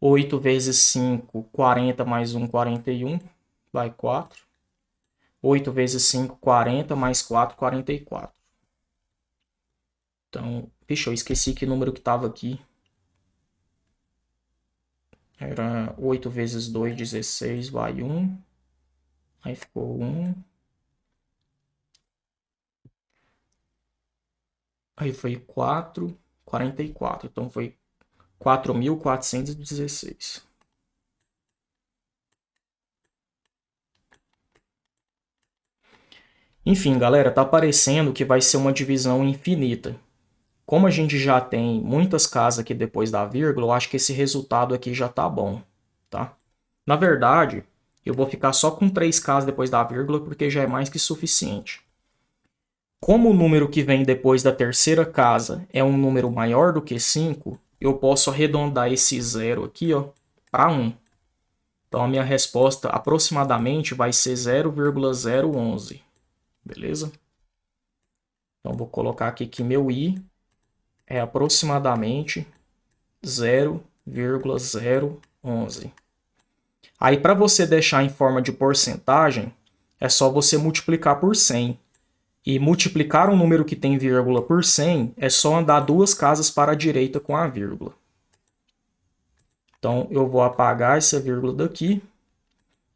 8 vezes 5, 40, mais 1, 41, vai 4. 8 vezes 5, 40, mais 4, 44. Então, vixe, eu esqueci que número que estava aqui. Era 8 vezes 2, 16, vai 1. Aí ficou 1. Aí foi 4, 44. Então foi 4.416. Enfim, galera, tá parecendo que vai ser uma divisão infinita. Como a gente já tem muitas casas aqui depois da vírgula, eu acho que esse resultado aqui já tá bom, tá? Na verdade, eu vou ficar só com 3 casas depois da vírgula, porque já é mais que suficiente. Como o número que vem depois da terceira casa é um número maior do que 5, eu posso arredondar esse zero aqui para 1. Então a minha resposta aproximadamente vai ser 0,011. Beleza? Então vou colocar aqui que meu i é aproximadamente 0,011. Aí para você deixar em forma de porcentagem, é só você multiplicar por 100. E multiplicar um número que tem vírgula por 100 é só andar 2 casas para a direita com a vírgula. Então eu vou apagar essa vírgula daqui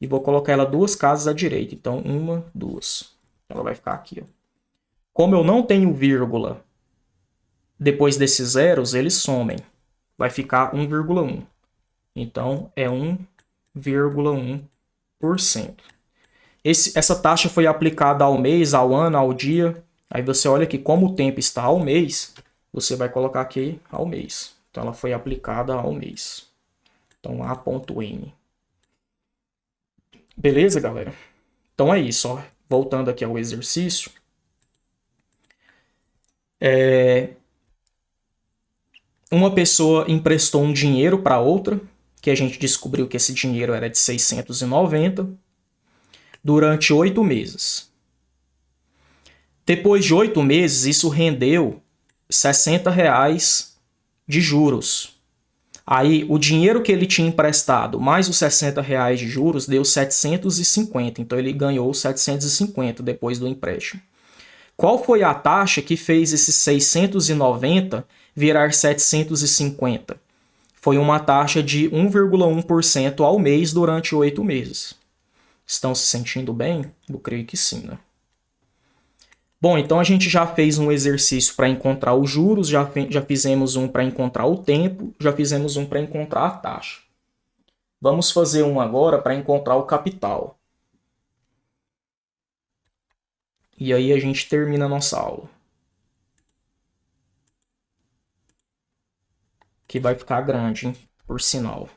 e vou colocar ela 2 casas à direita. Então 1, 2. Ela vai ficar aqui. Como eu não tenho vírgula depois desses zeros, eles somem. Vai ficar 1,1. Então é 1,1%. Essa taxa foi aplicada ao mês, ao ano, ao dia. Aí você olha que como o tempo está ao mês, você vai colocar aqui ao mês. Então ela foi aplicada ao mês. Então A.N. Beleza, galera? Então é isso. Voltando aqui ao exercício. Uma pessoa emprestou um dinheiro para outra, que a gente descobriu que esse dinheiro era de 690, durante 8 meses. Depois de 8 meses, isso rendeu R$ 60 de juros. Aí, o dinheiro que ele tinha emprestado, mais os R$ 60 de juros, deu 750. Então, ele ganhou 750 depois do empréstimo. Qual foi a taxa que fez esses 690 virar 750? Foi uma taxa de 1,1% ao mês durante 8 meses. Estão se sentindo bem? Eu creio que sim, né? Bom, então a gente já fez um exercício para encontrar os juros, já fizemos um para encontrar o tempo, já fizemos um para encontrar a taxa. Vamos fazer um agora para encontrar o capital. E aí a gente termina a nossa aula. Que vai ficar grande, hein? Por sinal.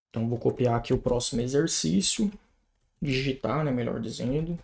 Então vou copiar aqui o próximo exercício. Digitar, né? Melhor dizendo.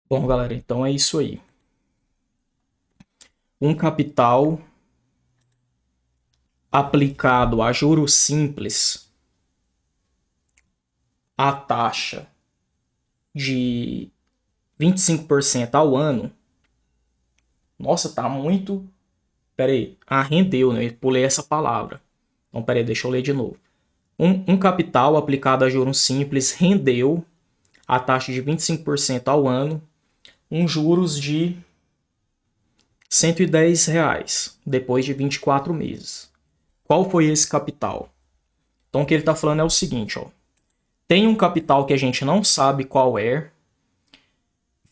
Bom, galera, então é isso aí. Um capital aplicado a juros simples, a taxa de 25% ao ano. Nossa, tá muito. Pera aí. Ah, rendeu, né? Eu pulei essa palavra. Então, pera aí, deixa eu ler de novo. Um capital aplicado a juros simples rendeu a taxa de 25% ao ano, juros de R$ 110 depois de 24 meses. Qual foi esse capital? Então, o que ele está falando é o seguinte, ó. Tem um capital que a gente não sabe qual é,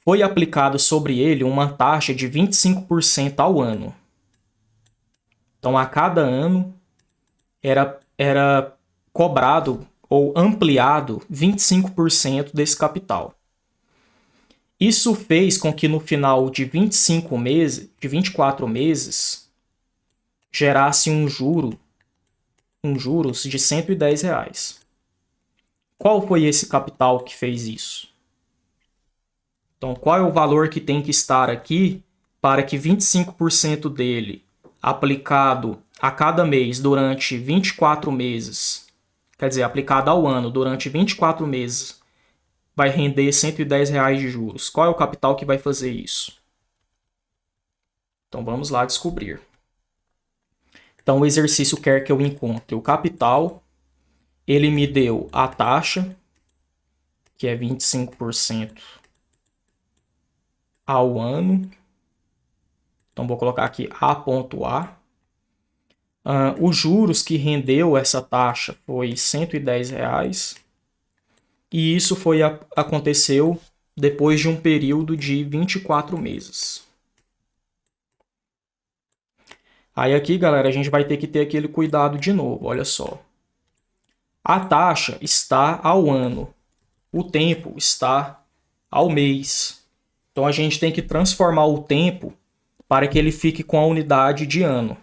foi aplicado sobre ele uma taxa de 25% ao ano. Então, a cada ano era cobrado ou ampliado 25% desse capital. Isso fez com que no final de 25 meses, de 24 meses, gerasse um juros de R$ 110. Qual foi esse capital que fez isso? Então, qual é o valor que tem que estar aqui para que 25% dele, aplicado a cada mês durante 24 meses, quer dizer, aplicado ao ano durante 24 meses, vai render R$ 110 de juros? Qual é o capital que vai fazer isso? Então, vamos lá descobrir. Então, o exercício quer que eu encontre o capital. Ele me deu a taxa, que é 25% ao ano. Então, vou colocar aqui A.A. Os juros que rendeu essa taxa foi R$ 110. E isso aconteceu depois de um período de 24 meses. Aí aqui, galera, a gente vai ter que ter aquele cuidado de novo, olha só. A taxa está ao ano, o tempo está ao mês. Então a gente tem que transformar o tempo para que ele fique com a unidade de ano.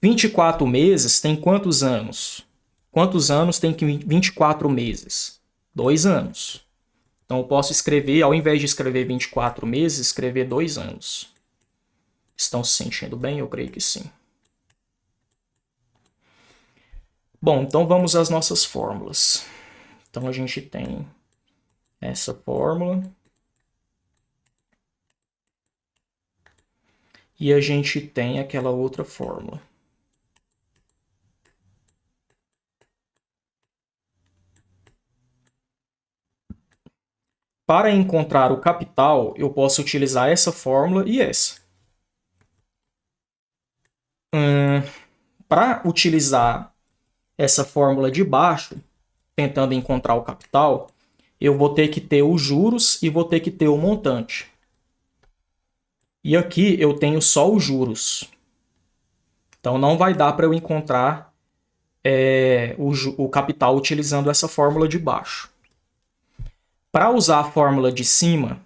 24 meses tem quantos anos? Quantos anos tem 24 meses? 2 anos. Então eu posso escrever, ao invés de escrever 24 meses, escrever 2 anos. Estão se sentindo bem? Eu creio que sim. Bom, então vamos às nossas fórmulas. Então a gente tem essa fórmula. E a gente tem aquela outra fórmula. Para encontrar o capital, eu posso utilizar essa fórmula e essa. Para utilizar essa fórmula de baixo, tentando encontrar o capital, eu vou ter que ter os juros e vou ter que ter o montante. E aqui eu tenho só os juros. Então não vai dar para eu encontrar o capital utilizando essa fórmula de baixo. Para usar a fórmula de cima,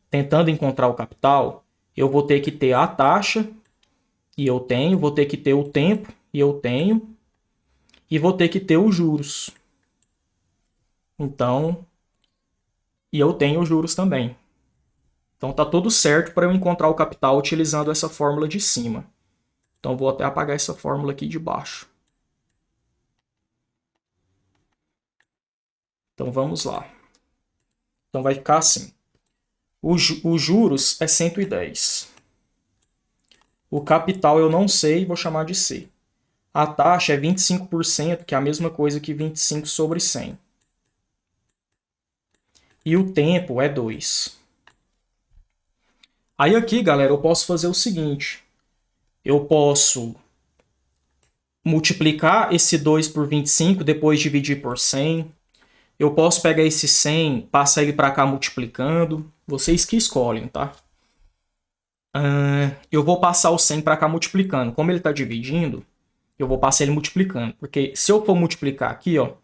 tentando encontrar o capital, eu vou ter que ter a taxa, e eu tenho, vou ter que ter o tempo, e eu tenho, e vou ter que ter os juros. Então, e eu tenho os juros também. Então tá tudo certo para eu encontrar o capital utilizando essa fórmula de cima. Então vou até apagar essa fórmula aqui de baixo. Então vamos lá. Então vai ficar assim. Os juros é 110. O capital eu não sei, vou chamar de C. A taxa é 25%, que é a mesma coisa que 25 sobre 100. E o tempo é 2. Aí aqui, galera, eu posso fazer o seguinte. Eu posso multiplicar esse 2 por 25, depois dividir por 100. Eu posso pegar esse 100, passar ele para cá multiplicando. Vocês que escolhem, tá? Eu vou passar o 100 para cá multiplicando. Como ele está dividindo, eu vou passar ele multiplicando. Porque se eu for multiplicar aqui, ó,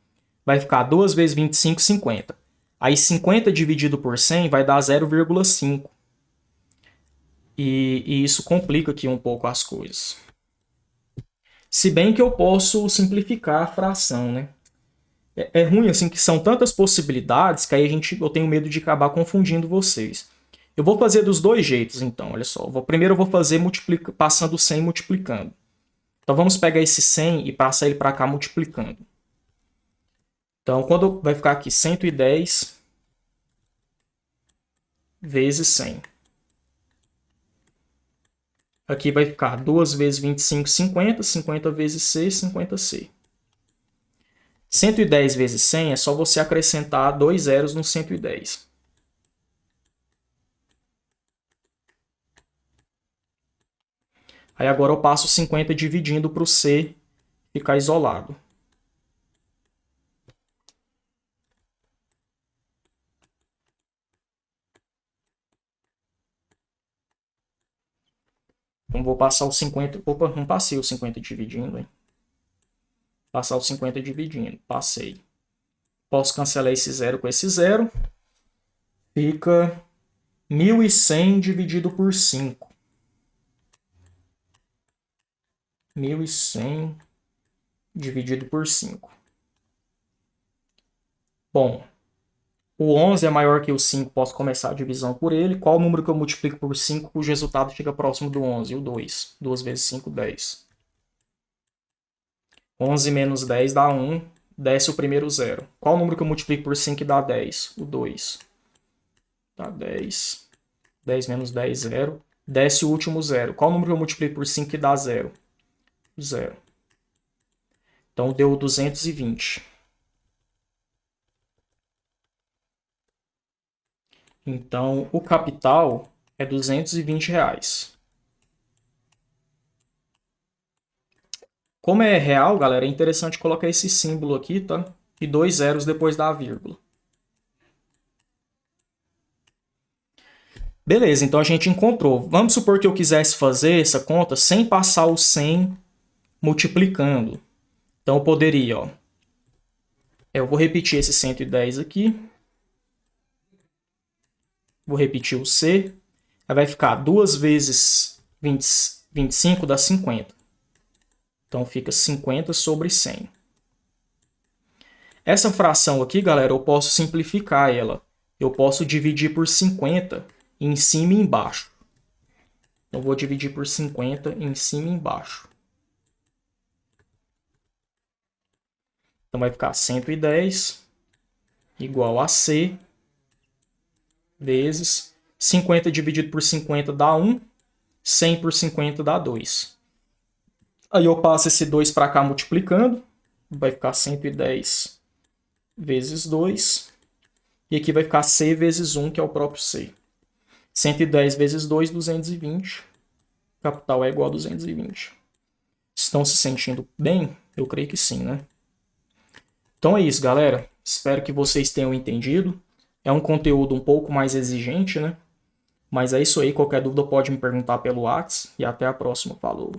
vai ficar 2 vezes 25, 50. Aí 50 dividido por 100 vai dar 0,5. E isso complica aqui um pouco as coisas. Se bem que eu posso simplificar a fração, né? É ruim assim que são tantas possibilidades que aí eu tenho medo de acabar confundindo vocês. Eu vou fazer dos dois jeitos, então, olha só. Primeiro eu vou fazer passando o 100 multiplicando. Então vamos pegar esse 100 e passar ele para cá multiplicando. Então quando vai ficar aqui 110 vezes 100. Aqui vai ficar 2 vezes 25, 50. 50 vezes C, 50C. 110 vezes 100 é só você acrescentar 2 zeros no 110. Aí agora eu passo 50 dividindo para o C ficar isolado. Então vou passar o 50... Opa, não passei o 50 dividindo, hein? Passar o 50 dividindo. Passei. Posso cancelar esse zero com esse zero. Fica 1.100 dividido por 5. 1.100 dividido por 5. Bom, o 11 é maior que o 5, posso começar a divisão por ele. Qual o número que eu multiplico por 5 cujo resultado fica próximo do 11? O 2. 2 vezes 5, 10. 11 menos 10 dá 1. Desce o primeiro zero. Qual o número que eu multiplico por 5 e dá 10? O 2. Dá 10. 10 menos 10, 0. Desce o último zero. Qual o número que eu multiplico por 5 e dá 0? 0. Então deu 220. Então o capital é R$ 220. Como é real, galera, é interessante colocar esse símbolo aqui, tá? E 2 zeros depois da vírgula. Beleza, então a gente encontrou. Vamos supor que eu quisesse fazer essa conta sem passar o 100 multiplicando. Então eu poderia, ó. Eu vou repetir esse 110 aqui. Vou repetir o C. Aí vai ficar 2 vezes 25 dá 50. Então fica 50 sobre 100. Essa fração aqui, galera, eu posso simplificar ela. Eu posso dividir por 50 em cima e embaixo. Eu vou dividir por 50 em cima e embaixo. Então vai ficar 110 igual a C vezes 50 dividido por 50 dá 1, 100 por 50 dá 2. Aí eu passo esse 2 para cá multiplicando, vai ficar 110 vezes 2, e aqui vai ficar C vezes 1, que é o próprio C. 110 vezes 2, 220. Capital é igual a 220. Estão se sentindo bem? Eu creio que sim, né? Então é isso, galera. Espero que vocês tenham entendido. É um conteúdo um pouco mais exigente, né? Mas é isso aí. Qualquer dúvida pode me perguntar pelo WhatsApp. E até a próxima. Falou!